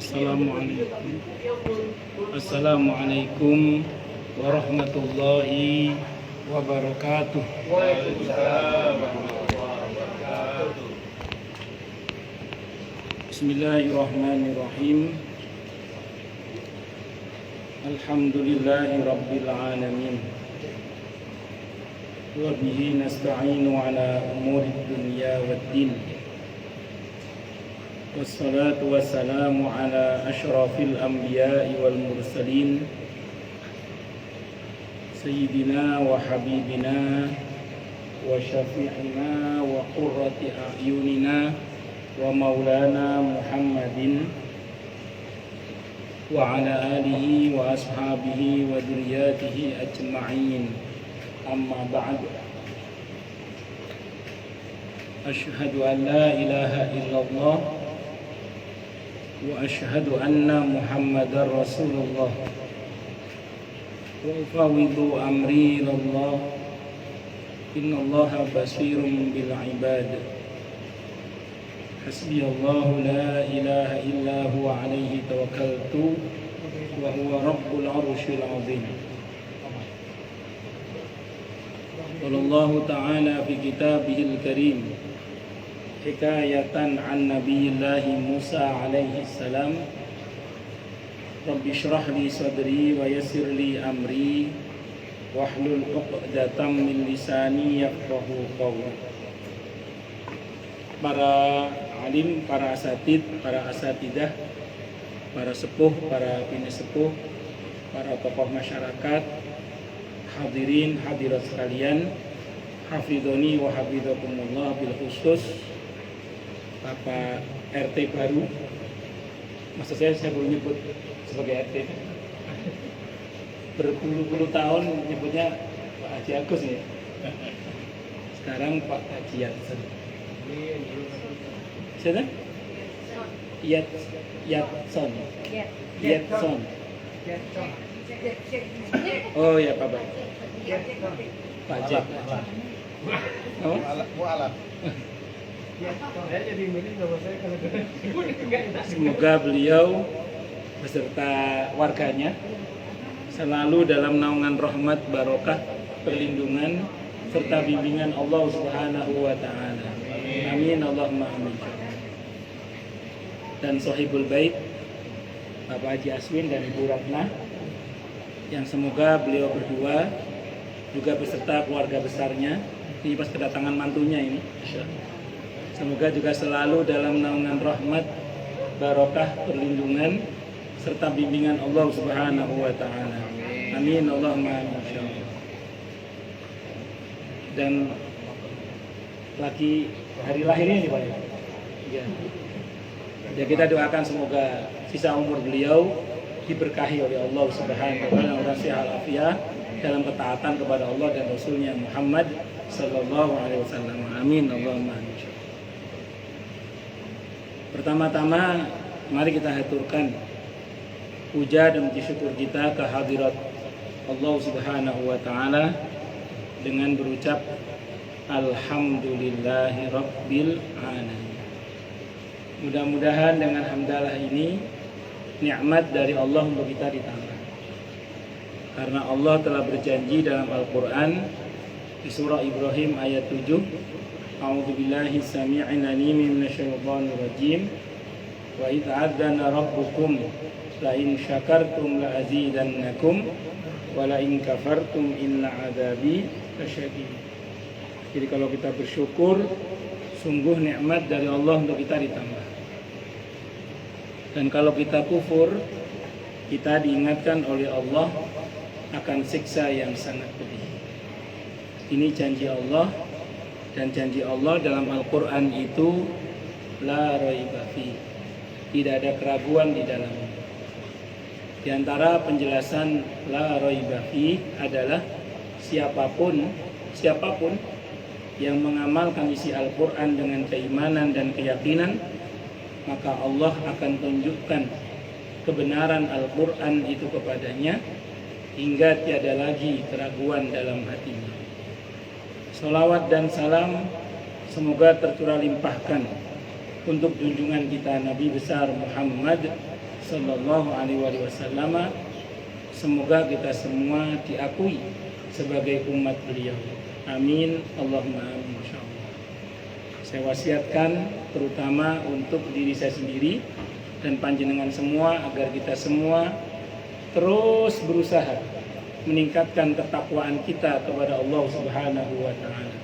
Assalamualaikum. Assalamualaikum warahmatullahi wabarakatuh. Bismillahirrahmanirrahim. Alhamdulillahi rabbil alamin. Wa bihi nasta'inu ala umuri dunya waddin. Wassalatu wassalamu ala ashrafil anbiya'i wal mursalin Sayyidina wa habibina wa syafi'ina wa qurrati a'yunina wa maulana Muhammadin wa ala alihi wa ashabihi wa dhurriyyatihi ajma'in. Amma ba'du. Asyhadu an la ilaha illallah wa asyhadu anna Muhammadar Rasulullah wa ufawwidu amri ilallah innallaha basirun bil ibad. Hasbiyallahu la ilaha illa huwa alaihi tawakkaltu wa huwa rabbul arsyil azim. Qala Allah ta'ala fi kitabihil karim hikayatan an nabiyillahi Musa alaihi salam, Rabbi shrah li sadri wa yassir li amri wahlul 'uqdatam min lisani yafqahu qawli. Para alim, para asatid, para asatidah, para sepuh, para bini sepuh, para tokoh masyarakat, hadirin hadirat sekalian, hafidhoni wa hafidhakumullah, bil khusus Bapak RT baru. Maksud saya belum nyebut sebagai RT. Berpuluh-puluh tahun nyebutnya Pak Haji Agus nih. Sekarang Pak Haji Yatson. Siapa? Yatson. Oh ya Pak Baik. Pak Jack. Oh? Mu'alaf. Semoga beliau beserta warganya selalu dalam naungan rahmat, barokah, perlindungan serta bimbingan Allah Subhanahu wa taala. Amin Allahumma amin. Dan Sohibul Bait Bapak Haji Aswin dan Ibu Ratna, yang semoga beliau berdua juga beserta keluarga besarnya, ini pas kedatangan mantunya ini, semoga juga selalu dalam naungan rahmat, barokah, perlindungan serta bimbingan Allah Subhanahu wa taala. Amin Allahumma amin. Dan lagi hari lahirnya nih Pak ya. Ya kita doakan semoga sisa umur beliau diberkahi oleh Allah Subhanahu wa taala dan sehat afiat dalam ketaatan kepada Allah dan Rasulnya Muhammad sallallahu alaihi wasallam. Amin Allahumma amin. Pertama-tama mari kita haturkan puja dan puji syukur kita ke hadirat Allah Subhanahu wa taala dengan berucap alhamdulillahi rabbil alamin. Mudah-mudahan dengan hamdalah ini nikmat dari Allah untuk kita ditambah. Karena Allah telah berjanji dalam Al-Qur'an di surah Ibrahim ayat 7, A'udzu billahi samii'il 'aliim minasyaitonir rajiim. Wa idz adzana rabbukum la in syakartum la azidannakum wa la in kafartum inna 'adzabi lasyadid. Jadi kalau kita bersyukur, sungguh nikmat dari Allah untuk kita ditambah. Dan kalau kita kufur, kita diingatkan oleh Allah akan siksa yang sangat pedih. Ini janji Allah. Dan janji Allah dalam Al-Quran itu la raiba fi, tidak ada keraguan di dalamnya. Di antara penjelasan la raiba fi adalah siapapun yang mengamalkan isi Al-Quran dengan keimanan dan keyakinan, maka Allah akan tunjukkan kebenaran Al-Quran itu kepadanya hingga tiada lagi keraguan dalam hatinya. Salawat dan salam semoga tercurah limpahkan untuk junjungan kita Nabi besar Muhammad sallallahu alaihi wasallam. Semoga kita semua diakui sebagai umat beliau. Amin, Allahumma amin, insyaallah. Saya wasiatkan terutama untuk diri saya sendiri dan panjenengan semua agar kita semua terus berusaha meningkatkan ketakwaan kita kepada Allah Subhanahu wa taala.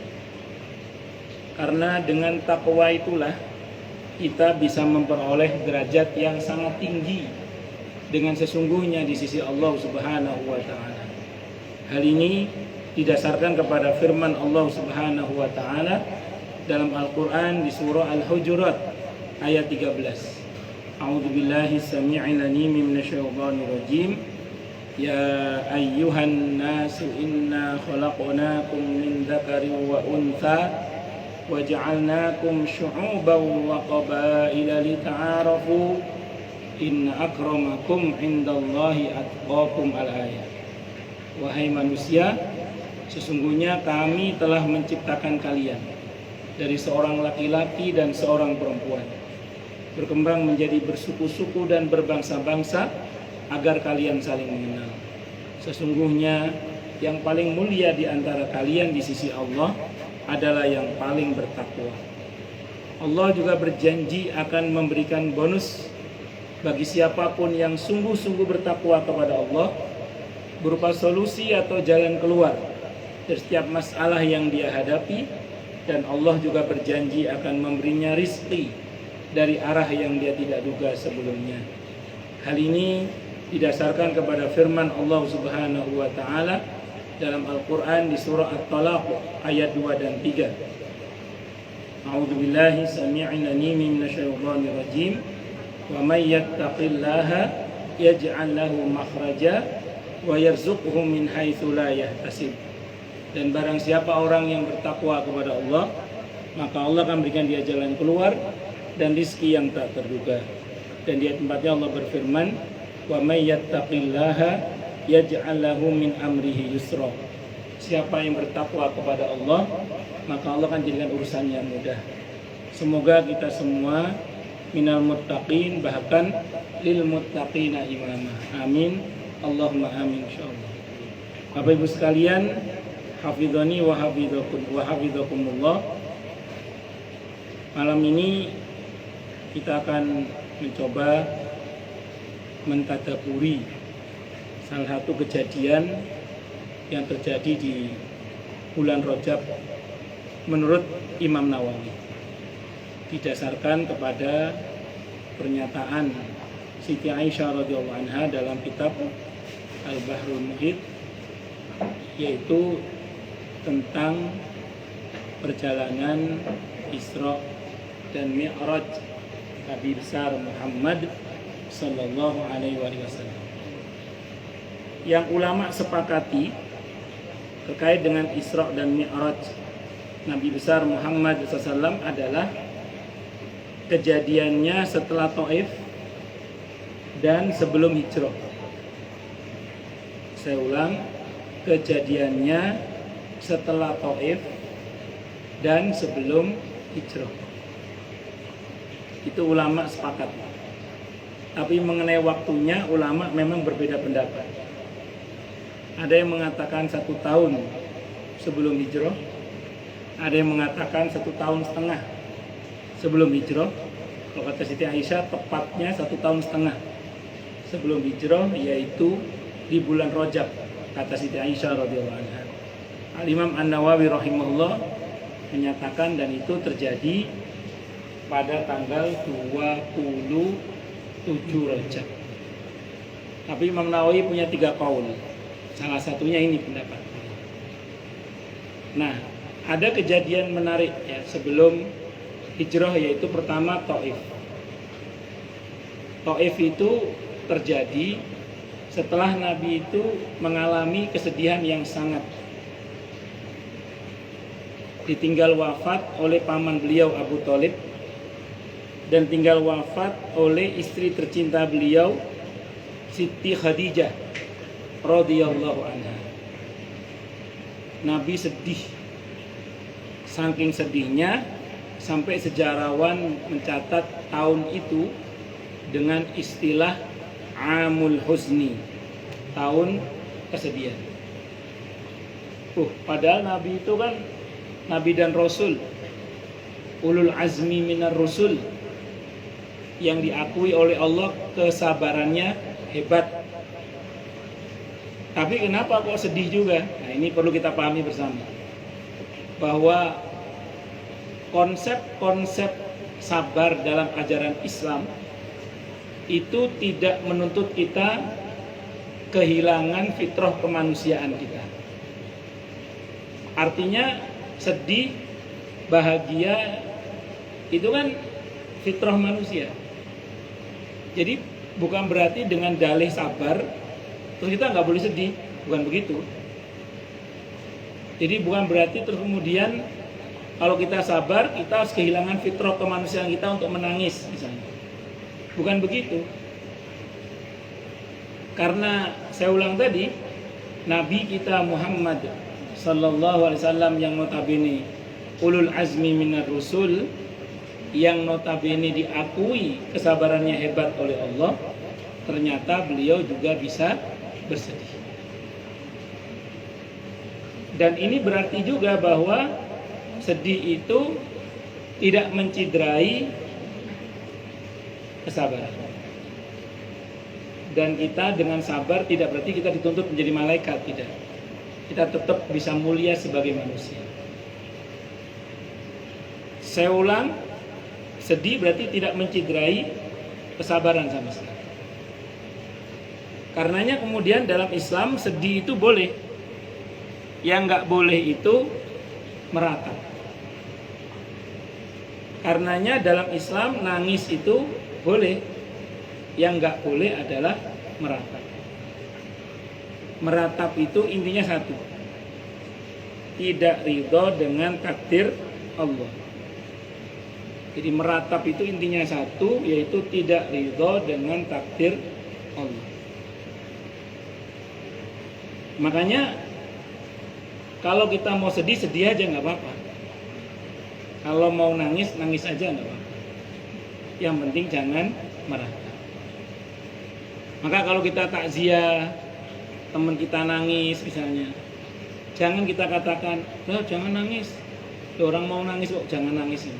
Karena dengan takwa itulah kita bisa memperoleh derajat yang sangat tinggi dengan sesungguhnya di sisi Allah Subhanahu wa taala. Hal ini didasarkan kepada firman Allah Subhanahu wa taala dalam Al-Qur'an di surah Al-Hujurat ayat 13. A'udzubillahi samii'il 'aliim minasyaitonir rajim. Ya ayyuhan nasu inna khalaqnakum min dzakarin wa untha wa ja'alnakum syu'uban wa qabaila lita'arafu inna akramakum 'indallahi atqakum al-ayat. Wahai manusia, sesungguhnya kami telah menciptakan kalian dari seorang laki-laki dan seorang perempuan, berkembang menjadi bersuku-suku dan berbangsa-bangsa agar kalian saling mengenal. Sesungguhnya yang paling mulia di antara kalian di sisi Allah adalah yang paling bertakwa. Allah juga berjanji akan memberikan bonus bagi siapapun yang sungguh-sungguh bertakwa kepada Allah, berupa solusi atau jalan keluar dari setiap masalah yang dia hadapi, dan Allah juga berjanji akan memberinya rizki dari arah yang dia tidak duga sebelumnya. Hal ini didasarkan kepada firman Allah Subhanahu wa taala dalam Al-Qur'an di surah At-Talaq ayat 2 dan 3. A'udzubillahi samii'il 'aliim minasyaitonir rajim. Wa may yattaqillaha yaj'al lahu makhraja wa yarzuqhu min haitsu la yahtasib. Dan barang siapa orang yang bertakwa kepada Allah, maka Allah akan berikan dia jalan keluar dan rizki yang tak terduga. Dan di tempatnya Allah berfirman, wa may yattaqillaha yaj'al lahu min amrihi yusra. Siapa yang bertakwa kepada Allah, maka Allah akan jadikan urusannya mudah. Semoga kita semua minal muttaqin, bahkan lil muttaqina imama. Amin, Allahumma amin, insyaallah. Bapak Ibu sekalian, hafidhani wa hafidhakumullah. Malam ini kita akan mencoba mentadaburi salah satu kejadian yang terjadi di bulan Rajab menurut Imam Nawawi, didasarkan kepada pernyataan Siti Aisyah radhiyallahu anha dalam kitab Al-Bahrul Muhit, yaitu tentang perjalanan Isra dan Mi'raj Nabi besar Muhammad sallallahu alaihi wasallam. Yang ulama sepakati terkait dengan Isra dan Mi'raj Nabi besar Muhammad SAW adalah kejadiannya setelah Taif dan sebelum hijrah. Saya ulang, kejadiannya setelah Taif dan sebelum hijrah. Itu ulama sepakat. Tapi mengenai waktunya ulama memang berbeda pendapat. Ada yang mengatakan 1 tahun sebelum hijrah, ada yang mengatakan 1,5 tahun sebelum hijrah. Kalau kata Siti Aisyah, tepatnya 1,5 tahun sebelum hijrah, yaitu di bulan Rajab, kata Siti Aisyah radhiyallahu anha. Al-Imam An-Nawawi rahimahullah menyatakan dan itu terjadi pada tanggal 27 Rajab. Tapi Imam Nawawi punya 3 qaul. Salah satunya ini pendapat. Nah, ada kejadian menarik ya sebelum hijrah, yaitu pertama Taif. Taif itu terjadi setelah Nabi itu mengalami kesedihan yang sangat. Ditinggal wafat oleh paman beliau Abu Thalib dan tinggal wafat oleh istri tercinta beliau Siti Khadijah radhiyallahu anha. Nabi sedih, saking sedihnya sampai sejarawan mencatat tahun itu dengan istilah Amul Huzni, tahun kesedihan. Padahal Nabi itu kan Nabi dan Rasul, ulul azmi minar rusul, yang diakui oleh Allah kesabarannya hebat. Tapi kenapa kok sedih juga? Nah, ini perlu kita pahami bersama, bahwa konsep-konsep sabar dalam ajaran Islam itu tidak menuntut kita kehilangan fitrah kemanusiaan kita. Artinya sedih, bahagia itu kan fitrah manusia. Jadi bukan berarti dengan dalih sabar terus kita nggak boleh sedih, bukan begitu. Jadi bukan berarti terus kemudian kalau kita sabar kita harus kehilangan fitrah kemanusiaan kita untuk menangis misalnya. Bukan begitu. Karena saya ulang tadi, Nabi kita Muhammad sallallahu alaihi wasallam yang notabene ulul azmi minar rusul, yang notabene diakui kesabarannya hebat oleh Allah, ternyata beliau juga bisa bersedih. Dan ini berarti juga bahwa sedih itu tidak menciderai kesabaran. Dan kita dengan sabar tidak berarti kita dituntut menjadi malaikat, tidak. Kita tetap bisa mulia sebagai manusia. Saya ulang, sedih berarti tidak menciderai kesabaran sama sekali. Karenanya kemudian dalam Islam sedih itu boleh. Yang nggak boleh itu meratap. Karenanya dalam Islam nangis itu boleh. Yang nggak boleh adalah meratap. Meratap itu intinya satu, tidak ridho dengan takdir Allah. Jadi meratap itu intinya satu, yaitu tidak ridho dengan takdir Allah. Makanya kalau kita mau sedih, sedih aja nggak apa-apa. Kalau mau nangis, nangis aja nggak apa-apa. Yang penting jangan meratap. Maka kalau kita takziah, teman kita nangis misalnya, jangan kita katakan, jangan nangis. Orang mau nangis kok, jangan nangis.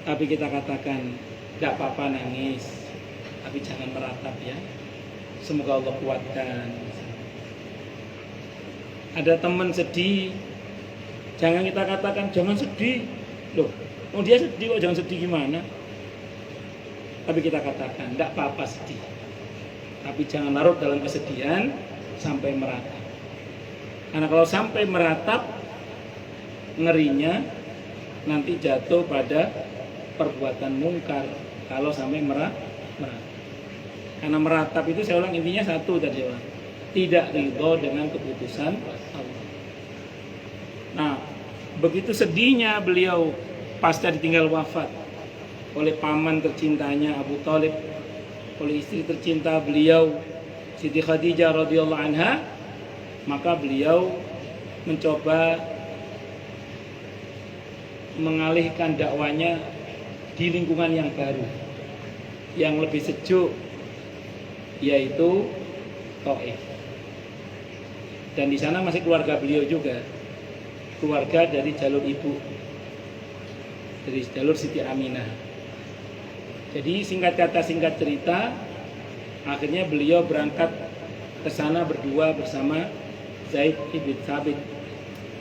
Tapi kita katakan, gak apa-apa nangis, tapi jangan meratap ya. Semoga Allah kuatkan. Ada teman sedih, jangan kita katakan, jangan sedih. Loh, dia sedih kok, jangan sedih gimana? Tapi kita katakan, gak apa-apa sedih, tapi jangan larut dalam kesedihan sampai meratap. Karena kalau sampai meratap, ngerinya nanti jatuh pada perbuatan mungkar kalau sampai meratap. Karena meratap itu saya ulang intinya satu tadi, tidak ridho dengan keputusan Allah. Nah, begitu sedihnya beliau pasca ditinggal wafat oleh paman tercintanya Abu Thalib, oleh istri tercinta beliau Siti Khadijah radhiyallahu anha, maka beliau mencoba mengalihkan dakwanya di lingkungan yang baru, yang lebih sejuk, yaitu Taif. Dan di sana masih keluarga beliau juga, keluarga dari jalur ibu, dari jalur Siti Aminah. Jadi singkat kata singkat cerita, akhirnya beliau berangkat ke sana berdua bersama Zaid ibn Thabit,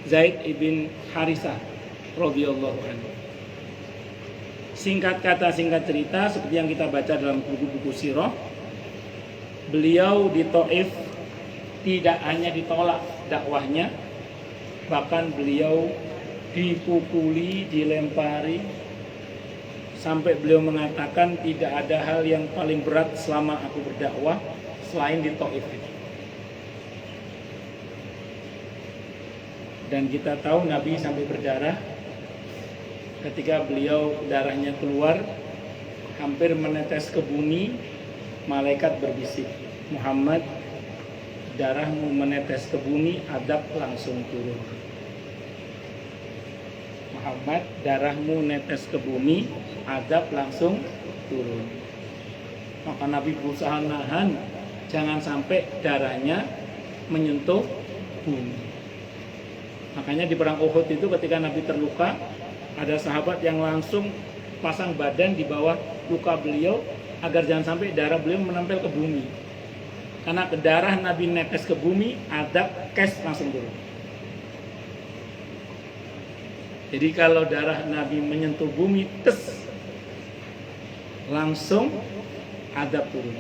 Zaid ibn Harisah radhiyallahu anhu. Singkat kata singkat cerita, seperti yang kita baca dalam buku-buku sirah, beliau di Taif tidak hanya ditolak dakwahnya, bahkan beliau dipukuli, dilempari, sampai beliau mengatakan tidak ada hal yang paling berat selama aku berdakwah selain di Taif. Dan kita tahu Nabi sampai berdarah. Ketika beliau darahnya keluar hampir menetes ke bumi, malaikat berbisik, Muhammad, darahmu menetes ke bumi, adab langsung turun. Muhammad, darahmu netes ke bumi, adab langsung turun. Maka Nabi berusaha nahan jangan sampai darahnya menyentuh bumi. Makanya di perang Uhud itu ketika Nabi terluka, ada sahabat yang langsung pasang badan di bawah luka beliau agar jangan sampai darah beliau menempel ke bumi. Karena darah Nabi netes ke bumi, adab kes langsung turun. Jadi kalau darah Nabi menyentuh bumi, langsung adab turun.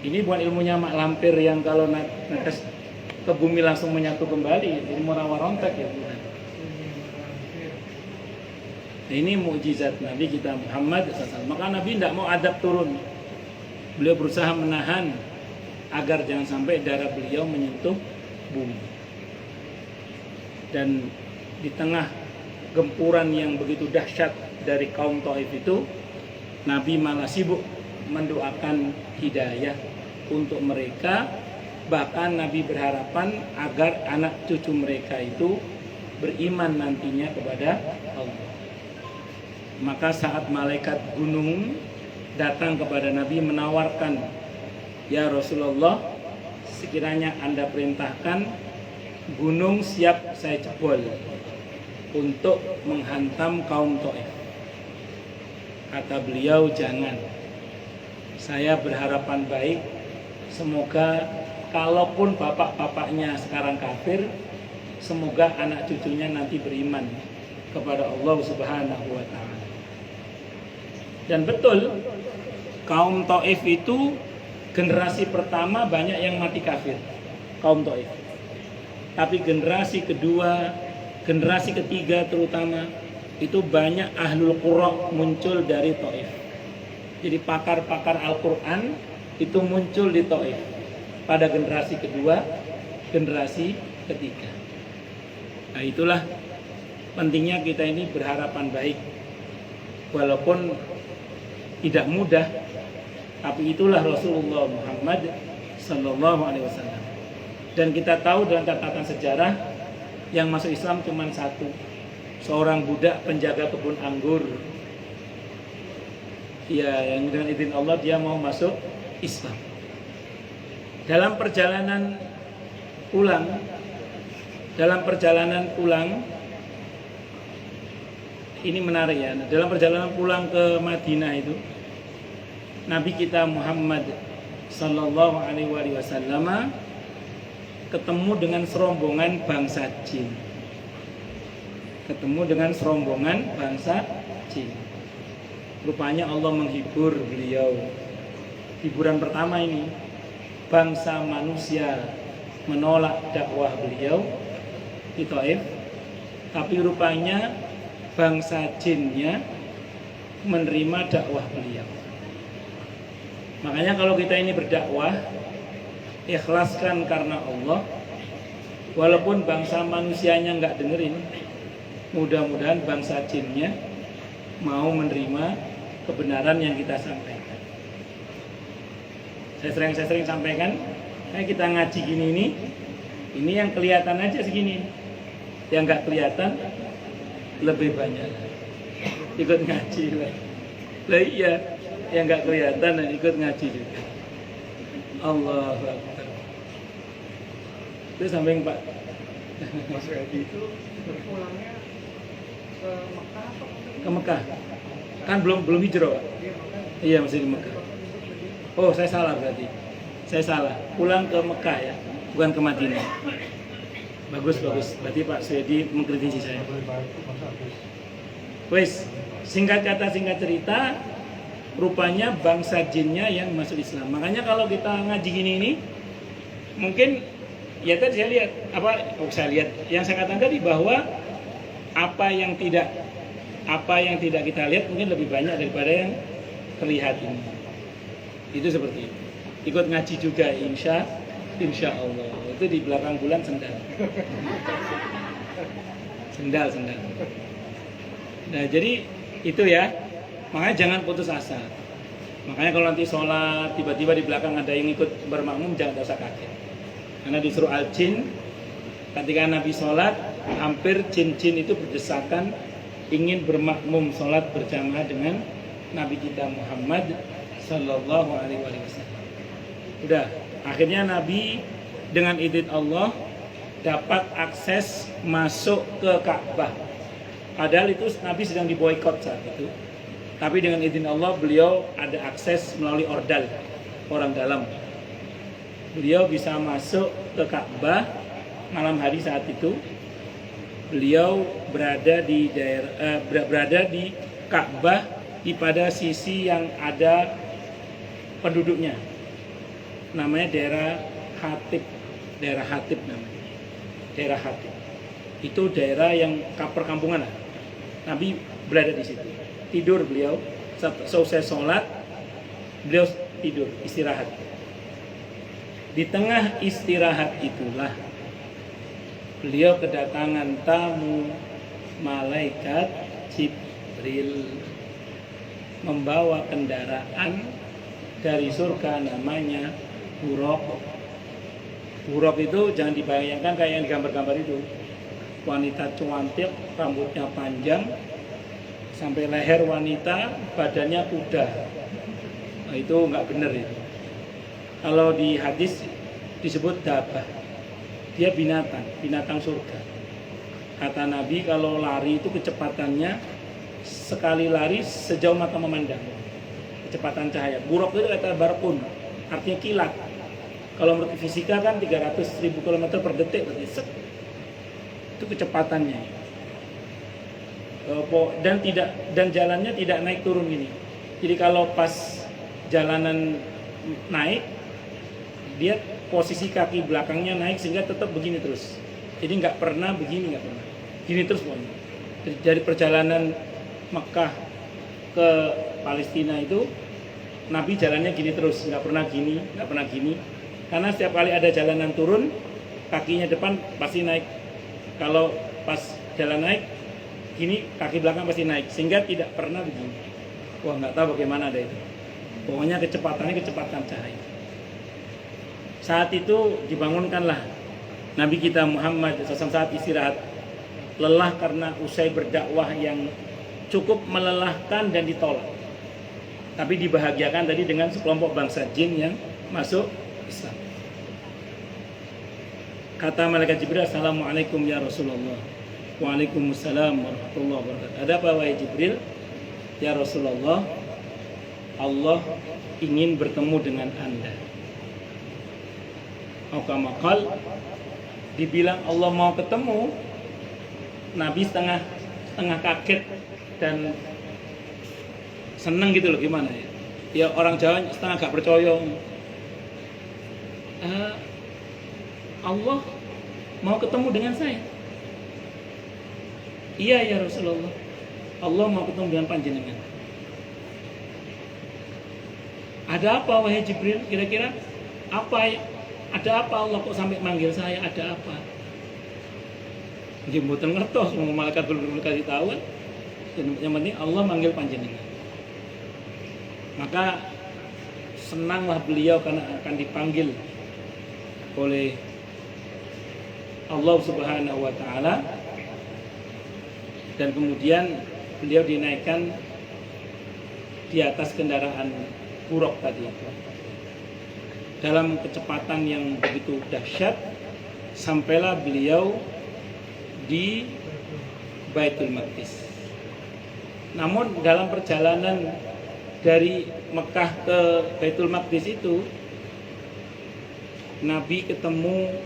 Ini bukan ilmunya mak lampir yang kalau netes ke bumi langsung menyatu kembali, jadi rawa-rontek ya bukan. Nah, ini mukjizat Nabi kita Muhammad SAW. Maka Nabi tidak mau adab turun. Beliau berusaha menahan agar jangan sampai darah beliau menyentuh bumi. Dan di tengah gempuran yang begitu dahsyat dari kaum Taif itu, Nabi malah sibuk mendoakan hidayah untuk mereka. Bahkan Nabi berharapan agar anak cucu mereka itu beriman nantinya kepada Allah. Maka saat malaikat gunung datang kepada Nabi menawarkan, "Ya Rasulullah, sekiranya Anda perintahkan, gunung siap saya jebol untuk menghantam kaum Taif." Kata beliau, "Jangan. Saya berharapan baik. Semoga kalaupun bapak-bapaknya sekarang kafir, semoga anak cucunya nanti beriman kepada Allah Subhanahu wa Ta'ala." Dan betul, kaum Taif itu generasi pertama banyak yang mati kafir, kaum Taif. Tapi generasi kedua, generasi ketiga terutama, itu banyak ahlul qura muncul dari Taif. Jadi pakar-pakar Al-Quran itu muncul di Taif pada generasi kedua, generasi ketiga. Nah, itulah pentingnya kita ini berharapan baik. Walaupun tidak mudah, tapi itulah Rasulullah Muhammad Sallallahu Alaihi Wasallam. Dan kita tahu dalam catatan sejarah yang masuk Islam cuma satu, seorang budak penjaga kebun anggur. Ya, yang dengan izin Allah dia mau masuk Islam. Dalam perjalanan pulang, ini menarik ya. Dalam perjalanan pulang ke Madinah itu, Nabi kita Muhammad Sallallahu Alaihi Wasallam ketemu dengan serombongan bangsa jin. Rupanya Allah menghibur beliau. Hiburan pertama ini, bangsa manusia menolak dakwah beliau di Taif, tapi rupanya bangsa jinnya menerima dakwah beliau. Makanya kalau kita ini berdakwah, ikhlaskan karena Allah. Walaupun bangsa manusianya nggak dengerin, mudah-mudahan bangsa jinnya mau menerima kebenaran yang kita sampaikan. Saya sering sampaikan, kita ngaji gini ini yang kelihatan aja segini, yang nggak kelihatan lebih banyak. Ikut ngaji lah. Iya, yang nggak kelihatan dan ikut ngaji juga. Allahu Akbar. Itu samping Pak. Mas Edi itu pulangnya ke Mekah atau ke Mekah? Kan belum hijrah, Pak. Iya, masih di Mekah. Oh, saya salah berarti. Saya salah. Pulang ke Mekah ya, bukan ke Madinah. Bagus. Berarti Pak Swedi mengkritisi saya. Wes, singkat kata singkat cerita, rupanya bangsa jinnya yang masuk Islam. Makanya kalau kita ngaji gini ini, mungkin ya tadi saya lihat yang saya katakan tadi bahwa apa yang tidak kita lihat mungkin lebih banyak daripada yang terlihat ini. Itu seperti itu. Ikut ngaji juga insya Allah. Itu di belakang bulan sendal. Nah, jadi itu ya. Makanya jangan putus asa. Makanya kalau nanti sholat tiba-tiba di belakang ada yang ikut bermakmum, jangan usah kaget. Karena di surah Al-Jin ketika Nabi sholat, hampir jin-jin itu berdesakan ingin bermakmum sholat berjamaah dengan Nabi kita Muhammad Sallallahu alaihi wasallam. Udah, akhirnya Nabi dengan izin Allah dapat akses masuk ke Ka'bah. Padahal itu Nabi sedang diboikot saat itu. Tapi dengan izin Allah beliau ada akses melalui ordal, orang dalam. Beliau bisa masuk ke Ka'bah malam hari saat itu. Beliau berada di Ka'bah di pada sisi yang ada penduduknya. Namanya daerah Hatib namanya. Daerah Hatib. Itu daerah yang perkampungan lah. Nabi berada di situ. Tidur beliau, selesai sholat, beliau tidur, istirahat. Di tengah istirahat itulah beliau kedatangan tamu malaikat Jibril membawa kendaraan dari surga namanya Buraq. Buraq itu jangan dibayangkan kayak yang di gambar-gambar itu. Wanita cantik, rambutnya panjang sampai leher wanita, badannya kuda. Nah, itu nggak benar itu. Kalau di hadis disebut dabah. Dia binatang surga. Kata Nabi kalau lari itu kecepatannya sekali lari sejauh mata memandang. Kecepatan cahaya. Buraq itu kata barqun, artinya kilat. Kalau menurut fisika kan 300.000 km per detik berarti set. Itu kecepatannya. Dan jalannya tidak naik turun gini. Jadi kalau pas jalanan naik, dia posisi kaki belakangnya naik sehingga tetap begini terus. Jadi nggak pernah begini, nggak pernah. Gini terus pokoknya. Dari perjalanan Mekah ke Palestina itu, Nabi jalannya gini terus, nggak pernah gini. Karena setiap kali ada jalanan turun, kakinya depan pasti naik. Kalau pas jalan naik, gini kaki belakang pasti naik, sehingga tidak pernah begini. Wah, nggak tahu bagaimana ada itu. Pokoknya kecepatannya kecepatan cahaya. Saat itu dibangunkanlah Nabi kita Muhammad saat istirahat, lelah karena usai berdakwah yang cukup melelahkan dan ditolak. Tapi dibahagiakan tadi dengan sekelompok bangsa jin yang masuk Islam. Kata malaikat Jibril, "Assalamualaikum ya Rasulullah." Waalaikumsalam warahmatullahi wabarakatuh. Ada apa wahai Jibril? Ya Rasulullah, Allah ingin bertemu dengan Anda. Maqal dibilang Allah mau ketemu, Nabi setengah kaget dan senang gitu loh, gimana ya? Ya orang Jawa setengah gak percaya. Allah mau ketemu dengan saya. Iya ya Rasulullah, Allah mau ketemu dengan panjenengan. Ada apa wahai Jibril? Kira-kira ada apa Allah kok sampai manggil saya? Ada apa? Dia mboten ngertos, mau malaikat belum kasih tahu kan. Yang penting Allah manggil panjenengan. Maka senanglah beliau karena akan dipanggil oleh Allah Subhanahu wa taala. Dan kemudian beliau dinaikkan di atas kendaraan Buraq tadi. Dalam kecepatan yang begitu dahsyat, sampailah beliau di Baitul Maqdis. Namun dalam perjalanan dari Mekah ke Baitul Maqdis itu, Nabi ketemu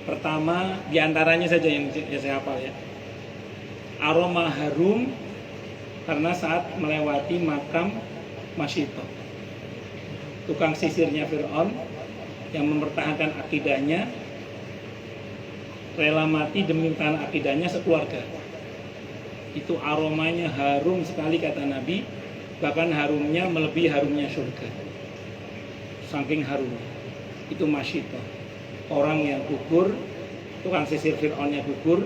pertama diantaranya saja yang saya hafal ya, aroma harum karena saat melewati makam Masyito, tukang sisirnya Fir'aun yang mempertahankan akidahnya, rela mati demi mempertahankan akidahnya sekeluarga. Itu aromanya harum sekali kata Nabi, bahkan harumnya melebihi harumnya surga. Saking harumnya. Itu Masyito, orang yang gugur, tukang sisir Fir'aunnya gugur,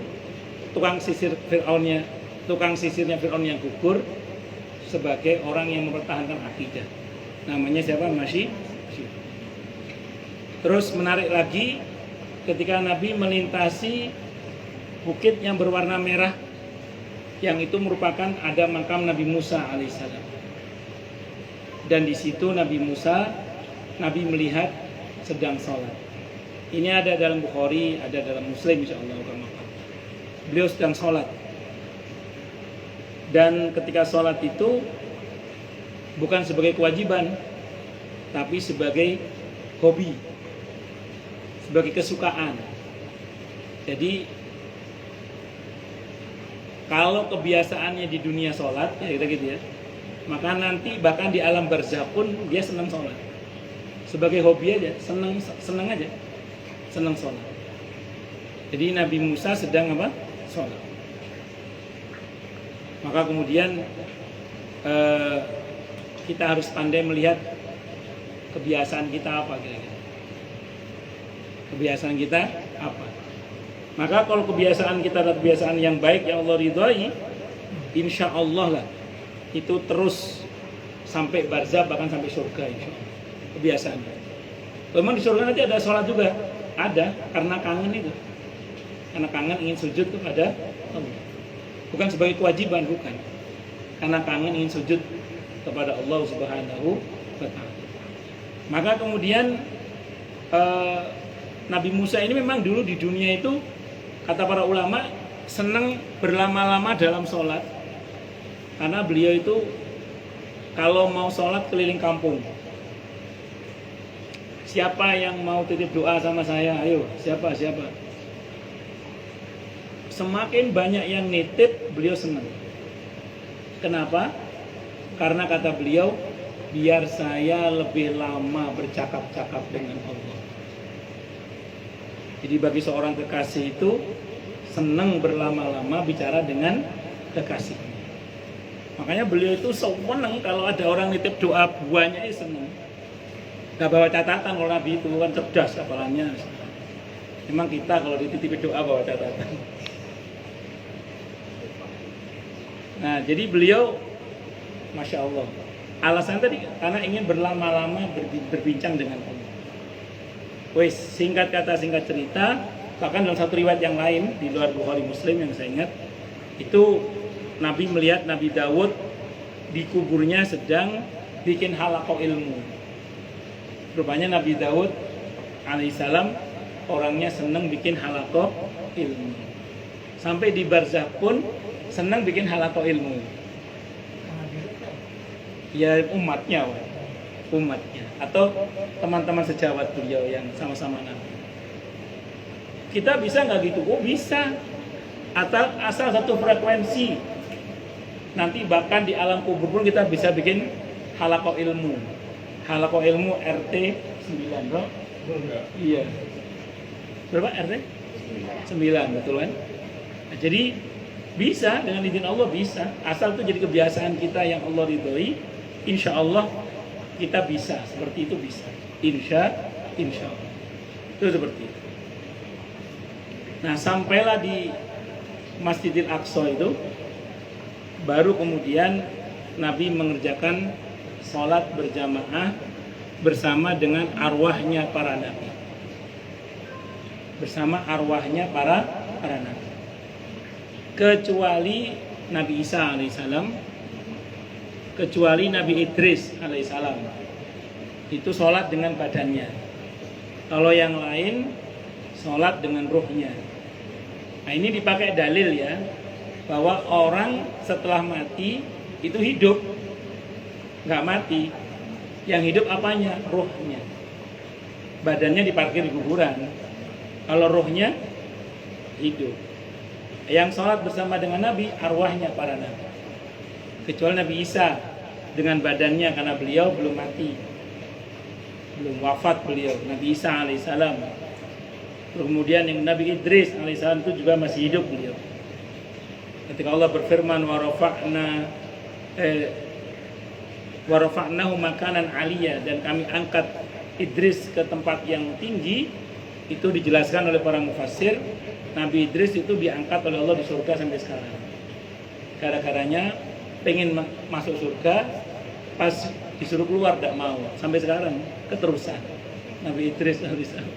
tukang sisirnya Fir'aun yang gugur sebagai orang yang mempertahankan akidah. Namanya siapa? Masyito. Terus menarik lagi ketika Nabi melintasi bukit yang berwarna merah, yang itu merupakan ada makam Nabi Musa alaihissalam. Dan di situ Nabi Musa, Nabi melihat sedang sholat. Ini ada dalam Bukhari, ada dalam Muslim insyaallah. Beliau sedang sholat. Dan ketika sholat itu bukan sebagai kewajiban, tapi sebagai hobi, sebagai kesukaan. Jadi kalau kebiasaannya di dunia sholat, ya gitu ya, maka nanti bahkan di alam barzakh pun dia senang sholat. Sebagai hobi aja, senang aja, senang sholat. Jadi Nabi Musa sedang apa? Sholat. Maka kemudian kita harus pandai melihat kebiasaan kita apa kira-kira. Kebiasaan kita apa? Maka kalau kebiasaan kita adalah kebiasaan yang baik yang Allah ridhai, insya Allah lah itu terus sampai barzah bahkan sampai surga insya Allah. Kebiasaan. Memang di surga nanti ada sholat juga, ada karena kangen itu, karena kangen ingin sujud kepada Allah. Bukan sebagai kewajiban, bukan. Karena kangen ingin sujud kepada Allah Subhanahu wa Ta'ala. Maka kemudian Nabi Musa ini memang dulu di dunia itu, kata para ulama, senang berlama-lama dalam sholat. Karena beliau itu kalau mau sholat keliling kampung. Siapa yang mau titip doa sama saya? Ayo, siapa? Semakin banyak yang nitip, beliau senang. Kenapa? Karena kata beliau, biar saya lebih lama bercakap-cakap dengan Allah. Jadi bagi seorang kekasih itu senang berlama-lama bicara dengan kekasihnya. Makanya beliau itu senang kalau ada orang nitip doa buahnya, senang. Gak bawa catatan, kalau Nabi itu kan cerdas kapalannya. Memang kita kalau dititip doa bawa catatan. Nah jadi beliau, Masya Allah, alasan tadi karena ingin berlama-lama berbincang dengan Allah. Wes, singkat kata singkat cerita, bahkan dalam satu riwayat yang lain di luar Bukhari Muslim yang saya ingat, itu Nabi melihat Nabi Daud di kuburnya sedang bikin halaqah ilmu. Rupanya Nabi Daud alaihissalam orangnya senang bikin halaqah ilmu. Sampai di barzakh pun senang bikin halaqah ilmu. Ya umatnya atau teman-teman sejawat beliau yang sama-sama Nabi. Kita bisa nggak gitu? Oh bisa, asal satu frekuensi. Nanti bahkan di alam kubur pun kita bisa bikin halaqah ilmu. Halaqah ilmu RT 9 bro? Iya. Berapa RT? 9, betul kan? Nah, jadi bisa, dengan izin Allah bisa. Asal itu jadi kebiasaan kita yang Allah ridhoi, insya Allah kita bisa, seperti itu bisa. Insya Allah. Itu seperti itu. Nah, sampailah di Masjidil Aqsa itu, baru kemudian Nabi mengerjakan sholat berjamaah bersama dengan arwahnya para nabi. Bersama arwahnya para nabi. Kecuali Nabi Isa alaihissalam, kecuali Nabi Idris alaihissalam, itu sholat dengan badannya. Kalau yang lain sholat dengan ruhnya. Nah ini dipakai dalil ya, bahwa orang setelah mati itu hidup, nggak mati. Yang hidup apanya? Ruhnya. Badannya diparkir di kuburan. Kalau ruhnya hidup. Yang sholat bersama dengan Nabi, arwahnya para nabi. Kecuali Nabi Isa dengan badannya, karena beliau belum mati, belum wafat beliau, Nabi Isa alaihissalam. Kemudian yang Nabi Idris alaihissalam itu juga masih hidup beliau. Ketika Allah berfirman wa rafa'nahu makanan aliyya, dan kami angkat Idris ke tempat yang tinggi, itu dijelaskan oleh para mufassir, Nabi Idris itu diangkat oleh Allah di surga sampai sekarang. Gara-garanya pengen masuk surga, pas disuruh keluar tidak mau, sampai sekarang keterusan Nabi Idris alaihissalam.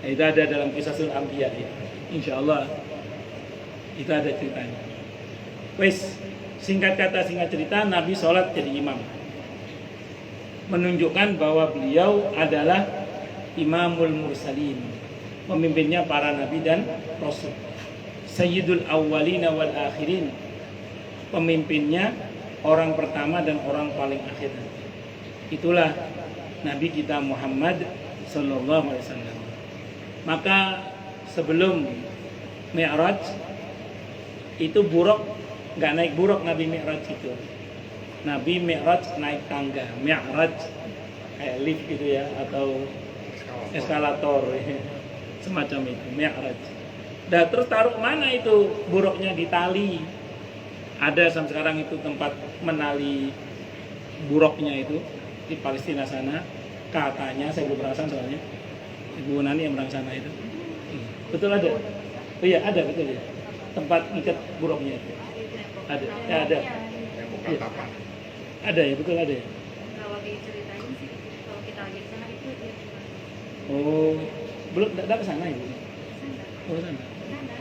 Nah, itu ada dalam Qisasul Anbiya ya. Insya Allah itu ada ceritanya. Wes, singkat kata singkat cerita, Nabi sholat jadi imam. menunjukkan bahwa beliau adalah Imamul Mursalin, pemimpinnya para nabi dan rasul, Sayyidul Awwalina wal Akhirin, pemimpinnya orang pertama dan orang paling akhir. Itulah Nabi kita Muhammad sallallahu alaihi wasallam. Maka sebelum Mi'raj itu buruk, nggak naik buruk Nabi Mi'raj itu. Nabi Mi'raj naik tangga, Mi'raj kayak lift gitu ya, atau eskalator semacam itu, Mi'raj. Dan terus taruh mana itu buruknya? Di tali. Ada sampai sekarang itu tempat menali buruknya itu di Palestina sana. Katanya, saya belum pernah sana soalnya, Ibu Nani yang pernah sana itu. Betul ada? Oh iya ada, betul ya. Tempat ikat buruknya itu. Ada, ya ada. Ya. Ada ya, betul ada ya. Kalau diceritain sih, kalau kita lagi sana itu dia Oh, belum tidak ke sana ibu. sana, Oh sana. sana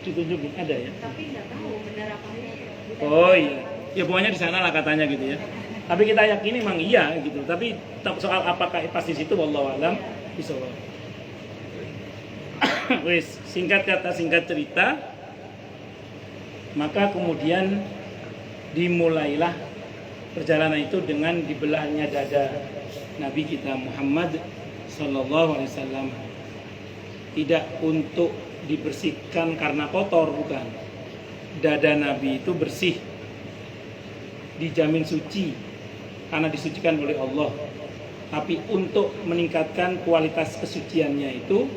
Ditunjukin ada ya. tapi nggak tahu benar apa enggak. Oh iya. Ya pokoknya di sana lah katanya gitu ya. Tapi kita yakini memang iya gitu. Tapi soal apakah pas di situ wallahu alam bisawab. Wis, singkat kata singkat cerita, maka kemudian dimulailah perjalanan itu dengan dibelahnya dada Nabi kita Muhammad sallallahu alaihi wasallam. Tidak untuk dibersihkan karena kotor, bukan. Dada Nabi itu bersih, dijamin suci karena disucikan oleh Allah. Tapi untuk meningkatkan kualitas kesuciannya itu,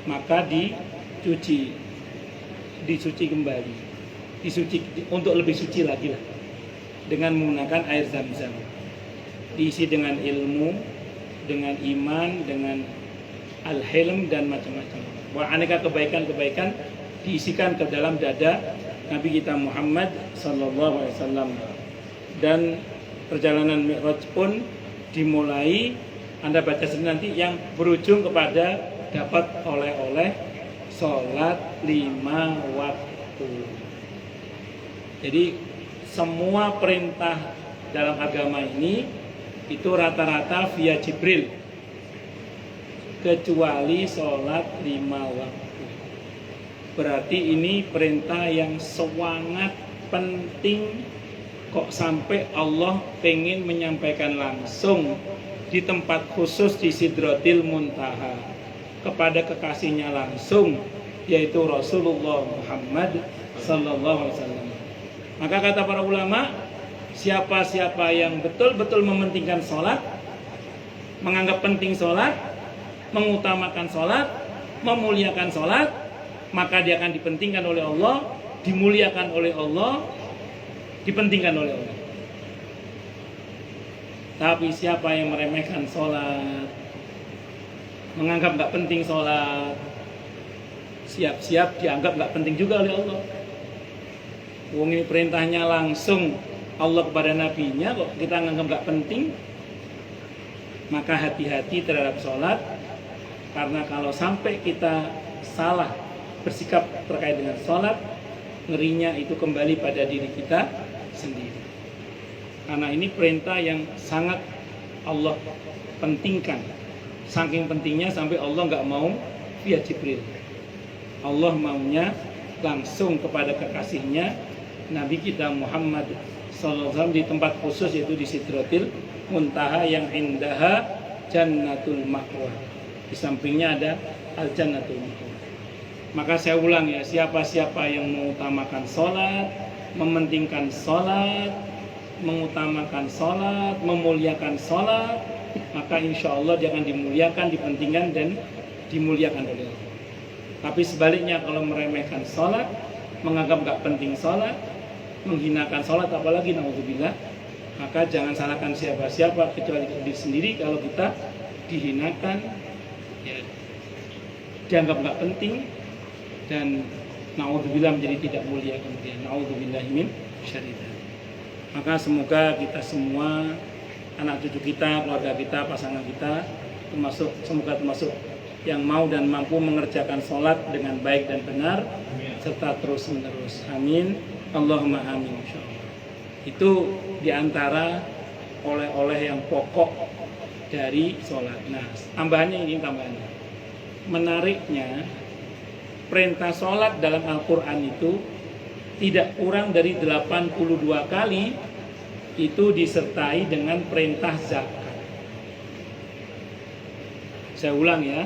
maka disuci kembali, disuci untuk lebih suci lagi lah, dengan menggunakan air zam-zam, diisi dengan ilmu, dengan iman, dengan al-hilm dan macam-macam. Wah, aneka kebaikan-kebaikan diisikan ke dalam dada Nabi kita Muhammad sallallahu alaihi wasallam. Dan perjalanan Mi'raj pun dimulai, Anda baca sendiri nanti, yang berujung kepada dapat oleh-oleh sholat 5 waktu. Jadi semua perintah dalam agama ini itu rata-rata via Jibril, kecuali sholat 5 waktu. Berarti ini perintah yang sangat penting, kok sampai Allah pengen menyampaikan langsung di tempat khusus di Sidratil Muntaha kepada kekasihnya langsung, yaitu Rasulullah Muhammad sallallahu alaihi wasallam. Maka kata para ulama, siapa-siapa yang betul-betul mementingkan sholat, menganggap penting sholat, mengutamakan sholat, memuliakan sholat, maka dia akan dipentingkan oleh Allah, dimuliakan oleh Allah, dipentingkan oleh Allah. Tapi siapa yang meremehkan sholat, menganggap nggak penting sholat, siap-siap dianggap nggak penting juga oleh Allah. Wong ini perintahnya langsung Allah kepada nabinya, kok kita nganggap nggak penting. Maka hati-hati terhadap sholat, karena kalau sampai kita salah bersikap terkait dengan sholat, ngerinya itu kembali pada diri kita sendiri. Karena ini perintah yang sangat Allah pentingkan. Saking pentingnya sampai Allah nggak mau via Jibril. Allah maunya langsung kepada kekasihnya Nabi kita Muhammad SAW di tempat khusus, yaitu di Sidratil Muntaha yang indaha Jannatul Ma'wa. Di sampingnya ada Al-Jannatul Ma'wa. Maka saya ulang ya, siapa-siapa yang mengutamakan sholat, mementingkan sholat, mengutamakan sholat, memuliakan sholat, maka insya Allah dia akan dimuliakan, dipentingkan, dan dimuliakan oleh Allah. Tapi sebaliknya, kalau meremehkan sholat, menganggap gak penting sholat, menghinakan sholat, apalagi naudzubillah, maka jangan salahkan siapa-siapa kecuali diri sendiri. Kalau kita dihinakan, ya, dianggap gak penting, dan naudzubillah menjadi tidak mulia kemudian. Naudzubillah min syarri. Maka semoga kita semua, anak cucu kita, keluarga kita, pasangan kita, semoga termasuk yang mau dan mampu mengerjakan sholat dengan baik dan benar, serta terus menerus. Amin. Allahumma amin. Insyaallah. Itu diantara oleh-oleh yang pokok dari sholat. Nah, tambahannya ini tambahannya. Menariknya, perintah sholat dalam Al-Quran itu tidak kurang dari 82 kali itu disertai dengan perintah zakat. Saya ulang ya,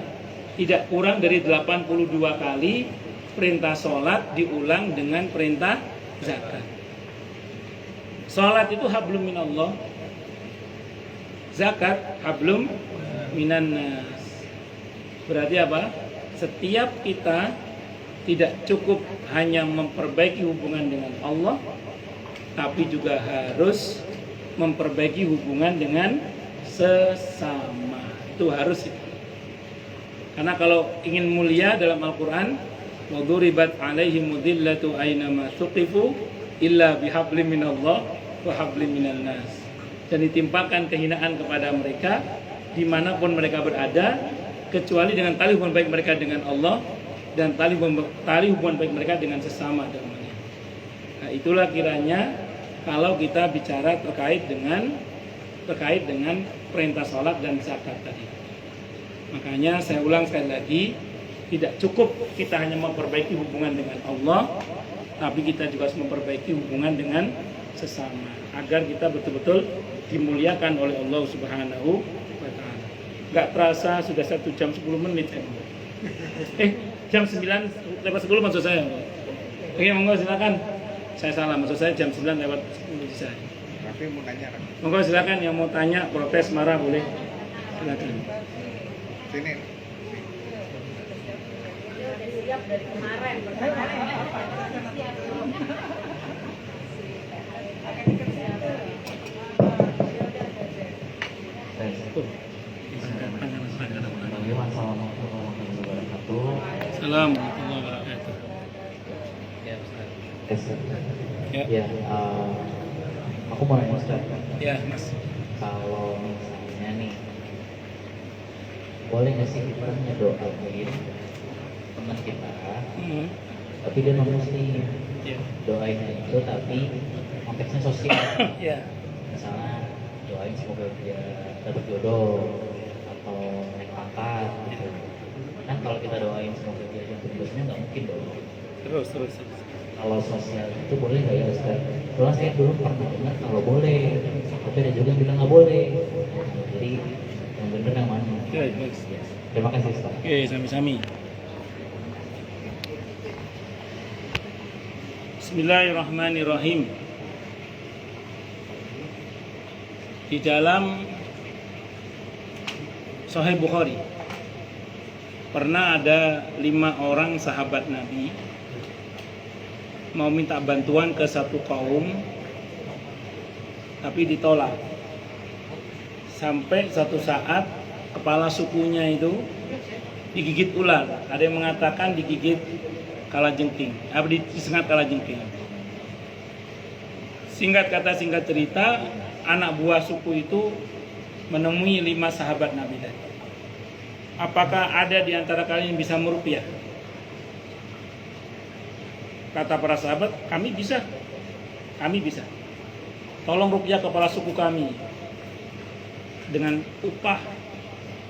tidak kurang dari 82 kali perintah sholat diulang dengan perintah zakat. Sholat itu hablum minallah, zakat hablum minan nas. Berarti apa? Setiap kita tidak cukup hanya memperbaiki hubungan dengan Allah, tapi juga harus memperbaiki hubungan dengan sesama. Itu harus. Karena kalau ingin mulia dalam Al-Quran, وَضُرِبَتْ عَلَيْهِمُ ذِلَّةُ أَيْنَمَا ثُقِفُوا إِلَّا بِحَبْلٍ مِّنَ اللَّهِ وَحَبْلٍ مِّنَ النَّاسِ. Dan ditimpakan kehinaan kepada mereka dimanapun mereka berada, kecuali dengan tali hubungan baik mereka dengan Allah dan tali hubungan baik mereka dengan sesama temannya. Nah, itulah kiranya kalau kita bicara terkait dengan perintah sholat dan zakat tadi. Makanya saya ulang sekali lagi, tidak cukup kita hanya memperbaiki hubungan dengan Allah, tapi kita juga harus memperbaiki hubungan dengan sesama agar kita betul-betul dimuliakan oleh Allah Subhanahu wa taala. Enggak terasa sudah 1 jam 10 menit saya. Jam 9 lewat 10 maksud saya. Oke, monggo silakan. Saya salah, maksud saya jam 9 lewat 10 saya. Tapi mau tanya kan? Monggo silakan yang mau tanya, protes, marah boleh. Silakan. Sini. Siap dari kemarin. Assalamualaikum warahmatullahi wabarakatuh. Ya, aku mau nanya Ustaz. Ya, Mas. Kalau misalnya nih, boleh nggak sih kita ngedoain teman kita, tapi dia non muslim, Ya. doainnya itu tapi konteksnya sosial. Ya. Misalnya doain semoga dia dapat jodoh atau naik pangkat gitu. Kan kalau kita doain semoga dia dapat jodohnya nggak mungkin dong. Terus. Kalau sosial itu boleh nggak ya Ustaz? Soalnya saya dulu pernah dengar kalau boleh, tapi ada juga yang bilang nggak boleh. Jadi yang benar yang mana? Ya, bagus. Terima kasih Ustaz. Oke, sami-sami. Bismillahirrahmanirrahim. Di dalam Sahih Bukhari pernah ada 5 orang sahabat Nabi mau minta bantuan ke satu kaum, tapi ditolak. Sampai satu saat kepala sukunya itu digigit ular. Ada yang mengatakan digigit kalajengking, disengat kalajengking. Singkat kata singkat cerita, anak buah suku itu menemui 5 sahabat Nabi tadi. Apakah ada di antara kalian yang bisa meruqyah? Kata para sahabat, kami bisa. Tolong ruqyah kepala suku kami dengan upah.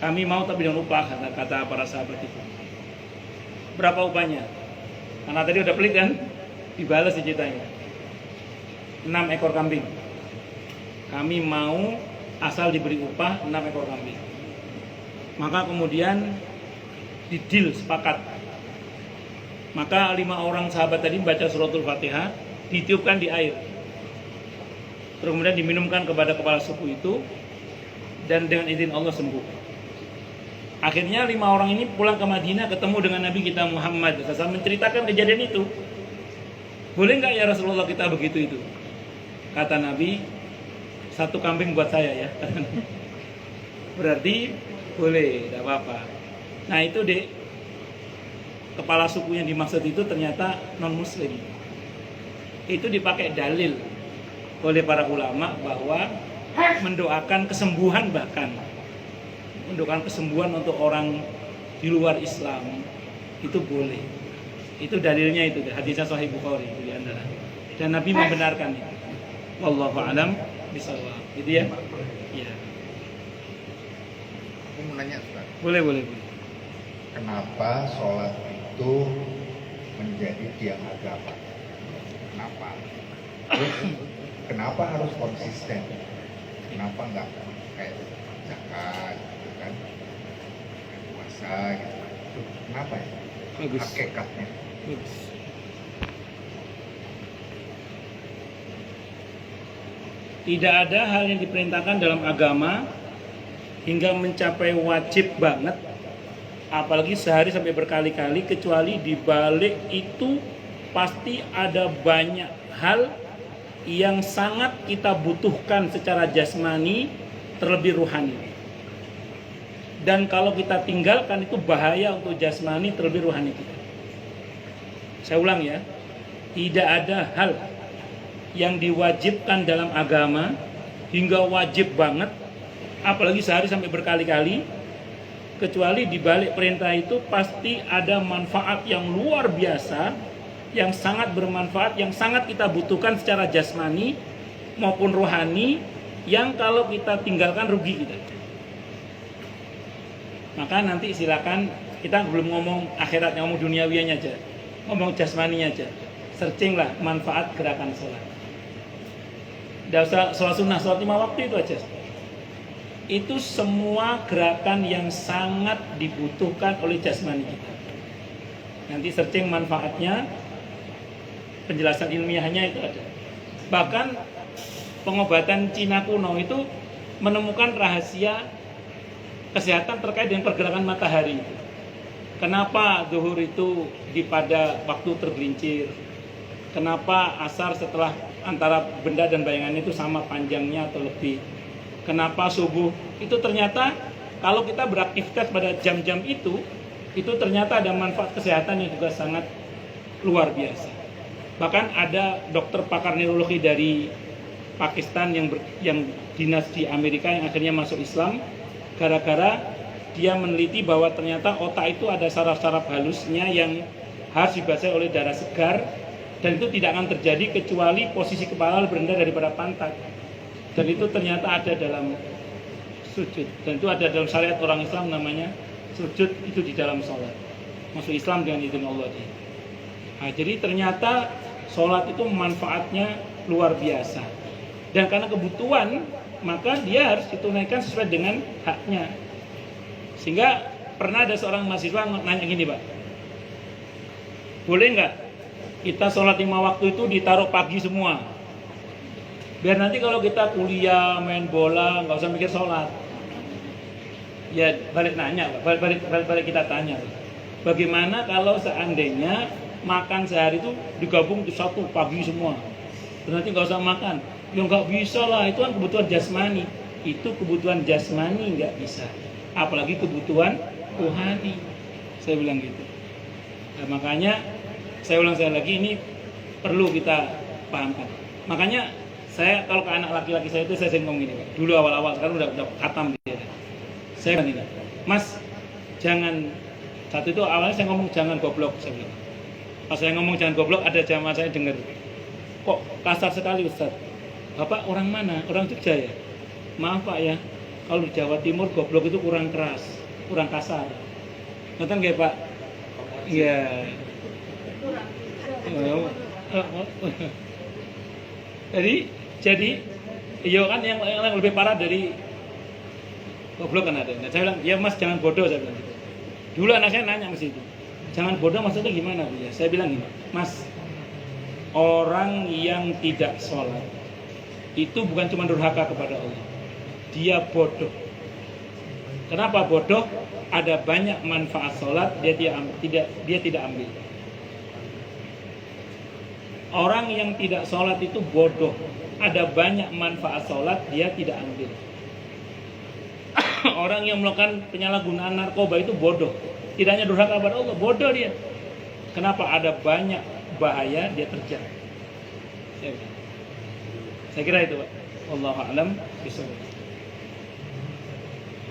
Kami mau tapi dengan upah, kata para sahabat itu. Berapa upahnya? Karena tadi udah pelit kan? Dibalas ceritanya. 6 ekor kambing. Kami mau asal diberi upah 6 ekor kambing. Maka kemudian didil, sepakat. Maka 5 orang sahabat tadi membaca suratul Fatihah, ditiupkan di air. Terus kemudian diminumkan kepada kepala suku itu, dan dengan izin Allah sembuh. Akhirnya 5 orang ini pulang ke Madinah, ketemu dengan Nabi kita Muhammad SAW, menceritakan kejadian itu. Boleh nggak ya Rasulullah kita begitu itu? Kata Nabi, 1 kambing buat saya ya. Berarti boleh, tidak apa-apa. Nah itu deh, kepala suku yang dimaksud itu ternyata non muslim. Itu dipakai dalil oleh para ulama bahwa mendoakan kesembuhan, bahkan mendoakan kesembuhan untuk orang di luar Islam itu boleh. Itu dalilnya, itu hadisnya Sahih Bukhari itu di antara. Dan Nabi membenarkan itu. Wallahu a'lam bishawab. Gitu ya. Ya. Aku mau nanya Ustaz, Boleh. kenapa sholat itu menjadi tiang agama? Kenapa? Terus kenapa harus konsisten? Kenapa nggak kayak zakat gitu kan? Kayak puasa gitu. Kenapa ya? Bagus. Hakikatnya. Bagus. Tidak ada hal yang diperintahkan dalam agama hingga mencapai wajib banget, apalagi sehari sampai berkali-kali, kecuali di balik itu pasti ada banyak hal yang sangat kita butuhkan secara jasmani terlebih rohani. Dan kalau kita tinggalkan itu bahaya untuk jasmani terlebih rohani kita. Saya ulang ya, tidak ada hal yang diwajibkan dalam agama hingga wajib banget, apalagi sehari sampai berkali-kali, kecuali di balik perintah itu pasti ada manfaat yang luar biasa, yang sangat bermanfaat, yang sangat kita butuhkan secara jasmani maupun rohani, yang kalau kita tinggalkan rugi kita. Maka nanti silakan, kita belum ngomong akhirat, ngomong duniawianya aja, ngomong jasmaninya aja. Searching lah manfaat gerakan sholat. Tidak usah sholat sunnah, sholat 5 waktu itu aja. Itu semua gerakan yang sangat dibutuhkan oleh jasmani kita. Nanti searching manfaatnya, penjelasan ilmiahnya itu ada. Bahkan pengobatan Cina kuno itu menemukan rahasia kesehatan terkait dengan pergerakan matahari. Kenapa zuhur itu pada waktu tergelincir? Kenapa asar setelah antara benda dan bayangan itu sama panjangnya atau lebih? Kenapa subuh? Itu ternyata kalau kita beraktivitas pada jam-jam itu ternyata ada manfaat kesehatan yang juga sangat luar biasa. Bahkan ada dokter pakar neurologi dari Pakistan yang dinas di Amerika yang akhirnya masuk Islam gara-gara dia meneliti bahwa ternyata otak itu ada saraf-saraf halusnya yang harus dibasahi oleh darah segar, dan itu tidak akan terjadi kecuali posisi kepala lebih rendah daripada pantat. Dan itu ternyata ada dalam sujud, dan itu ada dalam syariat orang Islam, namanya sujud itu di dalam sholat. Masuk Islam dengan izin Allah dia. Nah, jadi ternyata sholat itu manfaatnya luar biasa, dan karena kebutuhan maka dia harus ditunaikan sesuai dengan haknya. Sehingga pernah ada seorang mahasiswa nanya gini, Pak, boleh nggak kita sholat 5 waktu itu ditaruh pagi semua, biar nanti kalau kita kuliah, main bola, nggak usah mikir sholat. Ya balik nanya, balik kita tanya, bagaimana kalau seandainya makan sehari itu digabung di satu pagi semua, berarti nggak usah makan? Ya nggak bisa lah, itu kan kebutuhan jasmani. Itu kebutuhan jasmani nggak bisa, apalagi kebutuhan rohani. Saya bilang gitu. Nah, makanya saya ulang sekali lagi, ini perlu kita pahamkan. Makanya saya kalau ke anak laki-laki saya itu saya sering ngomong gini, dulu awal-awal, sekarang udah khatam dia. Saya bilang gini, Mas, jangan, satu itu awalnya saya ngomong jangan goblok, saya bilang. Pas saya ngomong jangan goblok, ada jamaah saya dengar, kok kasar sekali Ustaz. Bapak orang mana? Orang Jogja ya? Maaf Pak ya, kalau di Jawa Timur goblok itu kurang keras, kurang kasar. Ngerti nggak Pak? Iya. Jadi, iya kan yang lebih parah dari goblok kan ada. Nah, saya bilang, ya Mas jangan bodoh, saya bilang gitu. Dulu anak saya nanya ke situ, jangan bodoh maksudnya gimana Bu ya? Saya bilang gini, Mas, orang yang tidak sholat itu bukan cuma durhaka kepada Allah, dia bodoh. Kenapa bodoh? Ada banyak manfaat sholat dia tidak ambil. Orang yang tidak sholat itu bodoh. Ada banyak manfaat sholat dia tidak ambil. Orang yang melakukan penyalahgunaan narkoba itu bodoh. Tidak hanya durhaka kepada Allah, bodoh dia. Kenapa? Ada banyak bahaya dia terjang. Saya kira itu Pak. Wallahu a'lam bishawab.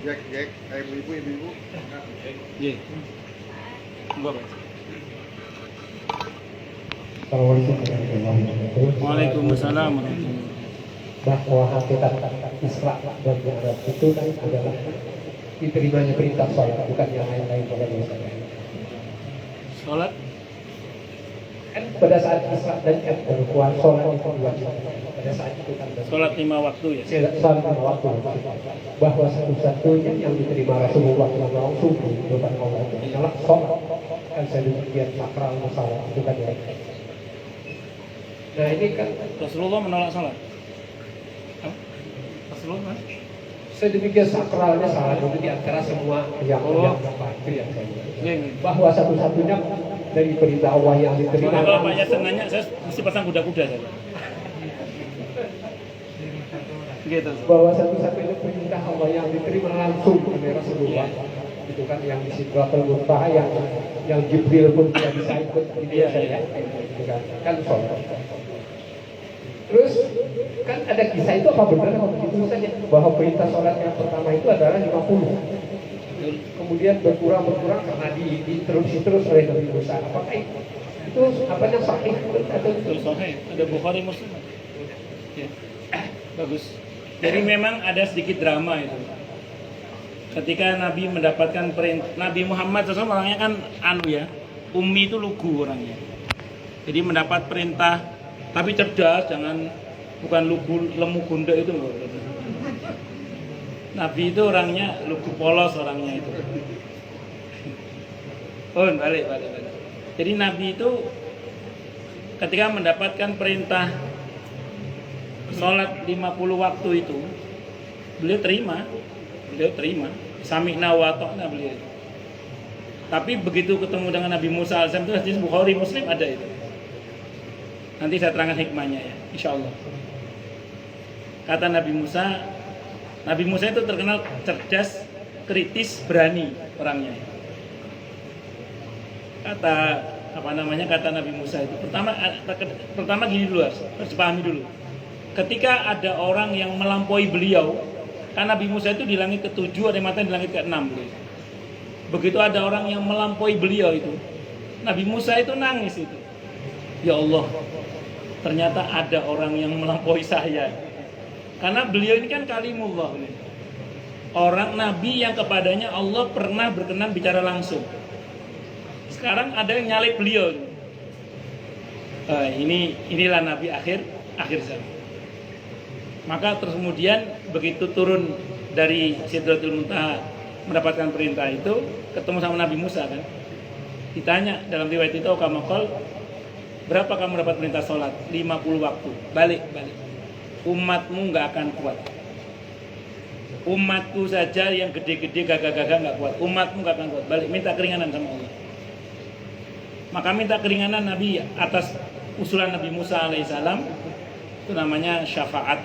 Jack, ibu-ibu. Iya. Bapak. Assalamualaikum warahmatullahi wabarakatuh. Waalaikumsalam warahmatullahi wabarakatuh. Bahwa hakikat Isra dan Mi'raj itu kan adalah diterimanya perintah sholat, bukan yang lain-lain pada biasanya. Sholat Kan pada saat Isra dan Mi'raj sholat itu diwajibkan. Pada saat itu kan sholat 5 waktu ya. sholat lima waktu, bahwa satu-satunya yang diterima Rasulullah langsung di depan Allah adalah sholat. Kan saya demikian sakral masalah, bukan yang lain. Nah ini kan Rasulullah menolak sholat. Hah? Rasulullah? sedemikian sakralnya salah itu di antara semua yang apa itu yang saya bilang. Ini. Bahwa satu-satunya dari perintah Allah yang diterima Karena kalau Pak Yasin nanya, saya mesti pasang kuda-kuda saja. Gitu. bahwa satu-satunya perintah Allah yang diterima langsung oleh Rasulullah itu kan yang di Sidratul Muntaha yang Jibril pun tidak bisa ikut gitu ya saya gitu kan sholat. Terus kan ada kisah itu apa benar itu saja bahwa perintah sholat yang pertama itu adalah 50, kemudian berkurang karena diterus oleh Nabi Musa. Apakah itu apanya sahih atau Betul, sahih. Ada Bukhari Muslim. Ya. Bagus. Jadi memang ada sedikit drama itu. Ketika Nabi mendapatkan perintah, Nabi Muhammad SAW orangnya kan ummi itu lugu orangnya. Jadi mendapat perintah, tapi cerdas, bukan lugu lemu gundek itu loh. Nabi itu orangnya lugu polos orangnya itu. Oh, balik. Jadi Nabi itu ketika mendapatkan perintah sholat 50 waktu itu, beliau terima. Sami'na wa ta'na beliau. Tapi begitu ketemu dengan Nabi Musa AS itu hadis Bukhari Muslim ada itu. Nanti saya terangkan hikmahnya ya, insya Allah. Kata Nabi Musa itu terkenal cerdas, kritis, berani orangnya. Kata Nabi Musa itu pertama gini dulu, harus dipahami dulu. Ketika ada orang yang melampaui beliau, kan Nabi Musa itu di langit ke-7, ada yang mati di langit ke-6 beliau. Begitu ada orang yang melampaui beliau itu, Nabi Musa itu nangis itu. Ya Allah, ternyata ada orang yang melampaui saya. Karena beliau ini kan kalimullah. Orang Nabi yang kepadanya Allah pernah berkenan bicara langsung. Sekarang ada yang nyalip beliau. Inilah Nabi akhir zaman. Maka terus kemudian begitu turun dari Sidratul Muntaha mendapatkan perintah itu, ketemu sama Nabi Musa kan. Ditanya dalam riwayat itu, kamakol, berapa kamu dapat perintah sholat? 50 waktu. Balik. Umatmu nggak akan kuat. Umatku saja yang gede-gede gagah-gagah nggak kuat. Umatmu nggak akan kuat. Balik, minta keringanan sama Allah. Maka minta keringanan Nabi atas usulan Nabi Musa alaihissalam, itu namanya syafaat.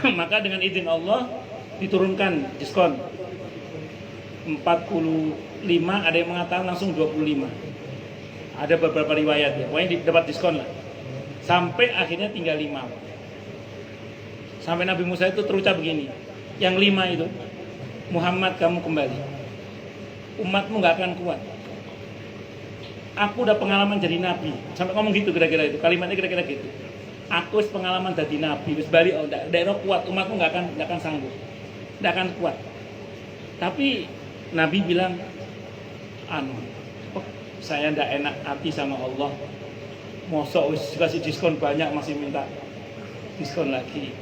Maka dengan izin Allah diturunkan diskon 45, ada yang mengatakan langsung 25. Ada beberapa riwayat ya, pokoknya dapat diskon lah. Sampai akhirnya tinggal 5. Sampai Nabi Musa itu terucap begini, yang 5 itu, Muhammad kamu kembali, umatmu gak akan kuat. Aku udah pengalaman jadi nabi. Sampai ngomong gitu kira-kira itu, kalimatnya kira-kira gitu. Aku pengalaman jadi nabi, wis balik daerah kuat, umatmu gak akan sanggup, gak akan kuat. Tapi Nabi bilang, saya ndak enak hati sama Allah. Mosok wis kasih diskon banyak masih minta diskon lagi.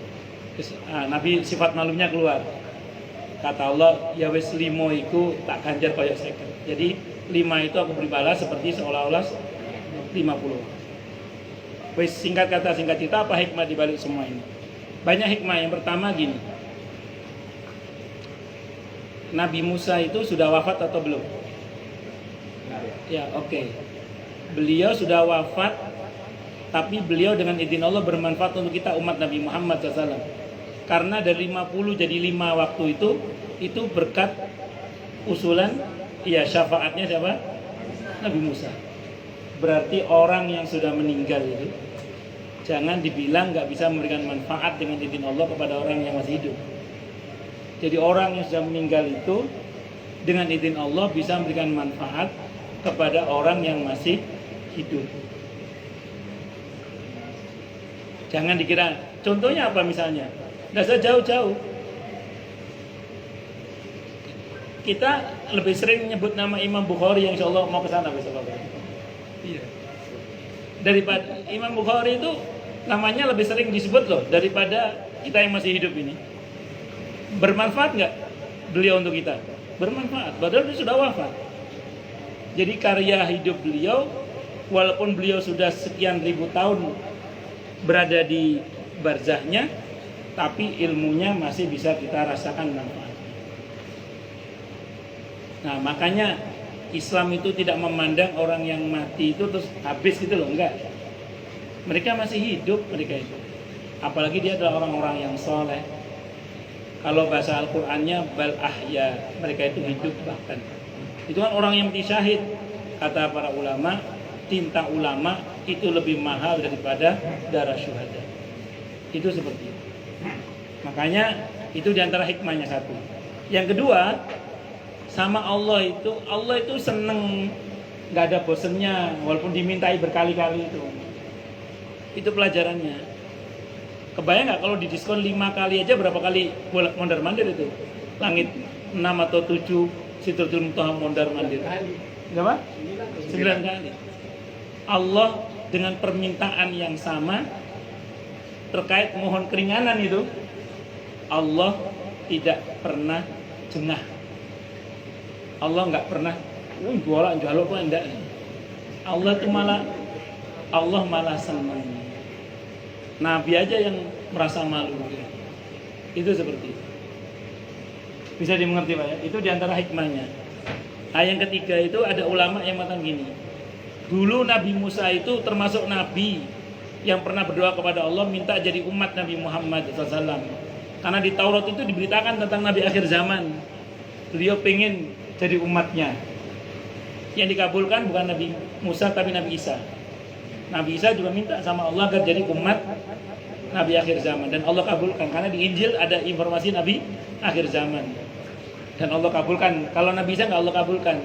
Terus, Nabi sifat malunya keluar. Kata Allah, ya wis 5 iku tak ganjar koyok 50. Jadi 5 itu aku beri balas seperti seolah-olah 50. Wis singkat cerita, apa hikmah di balik semua ini? Banyak hikmah. Yang pertama gini. Nabi Musa itu sudah wafat atau belum? Ya, oke. Beliau sudah wafat, tapi beliau dengan izin Allah bermanfaat untuk kita umat Nabi Muhammad SAW. Karena dari 50 jadi 5 waktu itu berkat usulan, syafaatnya siapa? Nabi Musa. Berarti orang yang sudah meninggal itu jangan dibilang nggak bisa memberikan manfaat dengan izin Allah kepada orang yang masih hidup. Jadi orang yang sudah meninggal itu dengan izin Allah bisa memberikan manfaat kepada orang yang masih hidup. Jangan dikira, contohnya apa misalnya? Nggak usah jauh-jauh. Kita lebih sering nyebut nama Imam Bukhari yang insya Allah mau ke sana besok. Iya. Daripada Imam Bukhari itu namanya lebih sering disebut loh daripada kita yang masih hidup ini. Bermanfaat nggak beliau untuk kita? Bermanfaat. Padahal dia sudah wafat. Jadi karya hidup beliau, walaupun beliau sudah sekian ribu tahun berada di barzahnya, tapi ilmunya masih bisa kita rasakan manfaat. Nah makanya Islam itu tidak memandang orang yang mati itu terus habis gitu loh, enggak. Mereka masih hidup mereka itu. Apalagi dia adalah orang-orang yang soleh. Kalau bahasa Al-Qur'annya bal ahya, mereka itu hidup bahkan. Itu kan orang yang mati syahid. Kata para ulama, tinta ulama itu lebih mahal daripada darah syuhada. Itu seperti itu. Makanya itu diantara hikmahnya satu. Yang kedua, sama Allah itu seneng, nggak ada bosennya walaupun dimintai berkali-kali itu pelajarannya. Kebayang nggak kalau didiskon 5 kali aja berapa kali bolak mondar mandir itu? Langit 6 atau 7 Sidratul Muntaha mondar mandir. Berapa? 9 kali. Allah dengan permintaan yang sama terkait mohon keringanan itu, Allah tidak pernah jengah. Allah nggak pernah jualan jalur kok enggak. Allah malah senang. Nabi aja yang merasa malu. Itu seperti itu. Bisa dimengerti Pak ya? Itu diantara hikmahnya. Nah yang ketiga itu ada ulama yang mengatakan gini. Dulu Nabi Musa itu termasuk nabi yang pernah berdoa kepada Allah minta jadi umat Nabi Muhammad SAW. Karena di Taurat itu diberitakan tentang Nabi akhir zaman. Beliau pengen jadi umatnya. Yang dikabulkan bukan Nabi Musa tapi Nabi Isa. Nabi Isa juga minta sama Allah agar jadi umat Nabi akhir zaman. Dan Allah kabulkan. Karena di Injil ada informasi Nabi akhir zaman. Dan Allah kabulkan. Kalau Nabi Isa nggak Allah kabulkan.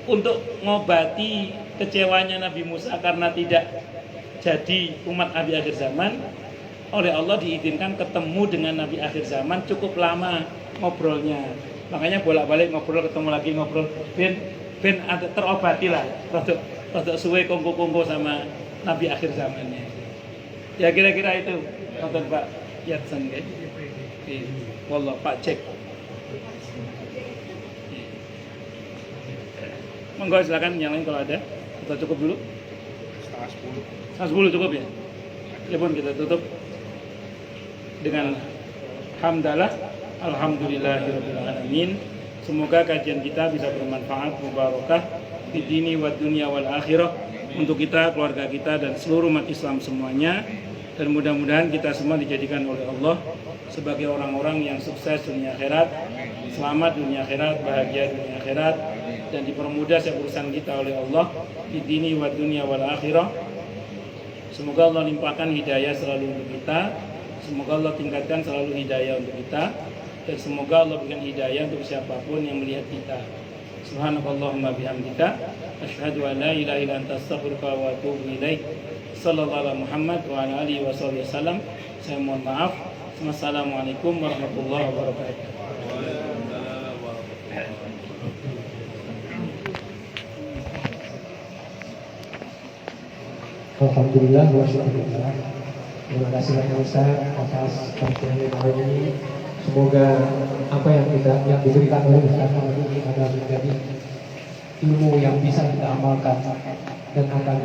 Untuk ngobati kecewanya Nabi Musa karena tidak jadi umat Nabi akhir zaman, oleh Allah diizinkan ketemu dengan Nabi akhir zaman cukup lama ngobrolnya. Makanya bolak-balik ngobrol, ketemu lagi ngobrol, ben terobati lah, rodok suwe kongko-kongko sama Nabi akhir zamannya. Ya kira-kira itu, nonton Pak Yatsan guys. Wallah Pak cek. Monggo silakan yang lain kalau ada. Kita cukup dulu. Setengah 10 cukup ya. Ya pun kita tutup dengan hamdalah. Alhamdulillahirabbil alamin. Semoga kajian kita bisa bermanfaat, mubarakah di dini wa dunya wal akhirah untuk kita, keluarga kita dan seluruh umat Islam semuanya. Dan mudah-mudahan kita semua dijadikan oleh Allah sebagai orang-orang yang sukses dunia akhirat, selamat dunia akhirat, bahagia dunia akhirat, dan dipermudah setiap urusan kita oleh Allah di dini wa dunya wal akhirah. Semoga Allah limpahkan hidayah selalu untuk kita. Semoga Allah tingkatkan selalu hidayah untuk kita. Dan semoga Allah berikan hidayah untuk siapapun yang melihat kita. Subhanakallahumma bihamdika asyhadu an la ilaha illa anta astaghfiruka wa atubu ilaik. Sallallahu alaihi Muhammad wa ala alihi wasallam. Saya mohon maaf. Wassalamualaikum warahmatullahi wabarakatuh. Alhamdulillah wa syukurillah. Terima kasih banyak Ustaz atas kajian yang ini. Semoga apa yang diberikan oleh Ustaz ini adalah menjadi ilmu yang bisa kita amalkan dan akan